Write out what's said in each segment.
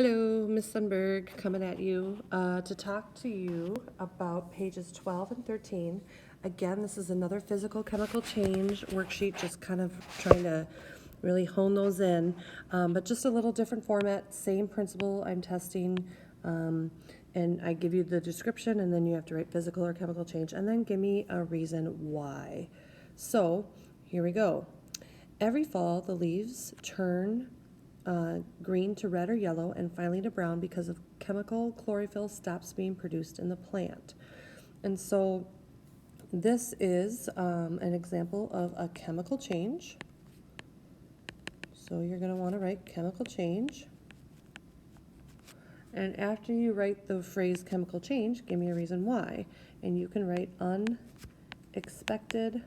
Hello, Miss Sundberg, coming at you to talk to you about pages 12 and 13. Again, this is another physical chemical change worksheet, just kind of trying to really hone those in, but just a little different format, same principle I'm testing, and I give you the description, and then you have to write physical or chemical change, and then give me a reason why. So here we go. Every fall, the leaves turn green to red or yellow, and finally to brown because of chemical chlorophyll stops being produced in the plant. And so this is an example of a chemical change. So you're going to want to write chemical change. And after you write the phrase chemical change, give me a reason why. And you can write unexpected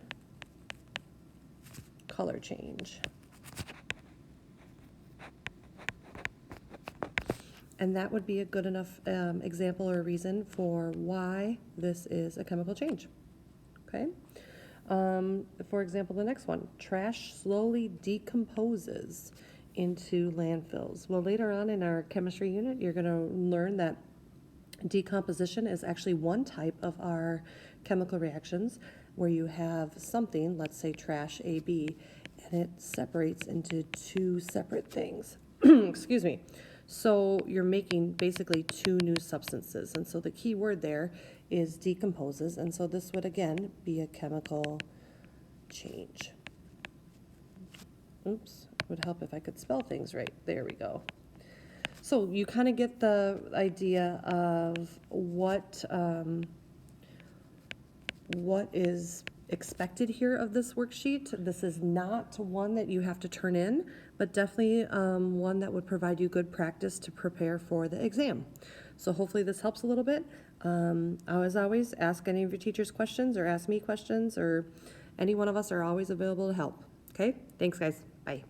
color change. And that would be a good enough example or reason for why this is a chemical change. Okay? For example, the next one, trash slowly decomposes into landfills. Well, later on in our chemistry unit, you're going to learn that decomposition is actually one type of our chemical reactions where you have something, let's say trash AB, and it separates into two separate things. Excuse me. So you're making basically two new substances, and so the key word there is decomposes, and so this would again be a chemical change. Oops, it would help if I could spell things right. There we go. So you kind of get the idea of what is expected here of this worksheet. This is not one that you have to turn in, but definitely one that would provide you good practice to prepare for the exam. So hopefully this helps a little bit. As always, ask any of your teachers questions or ask me questions, or any one of us are always available to help. Okay, thanks guys, bye.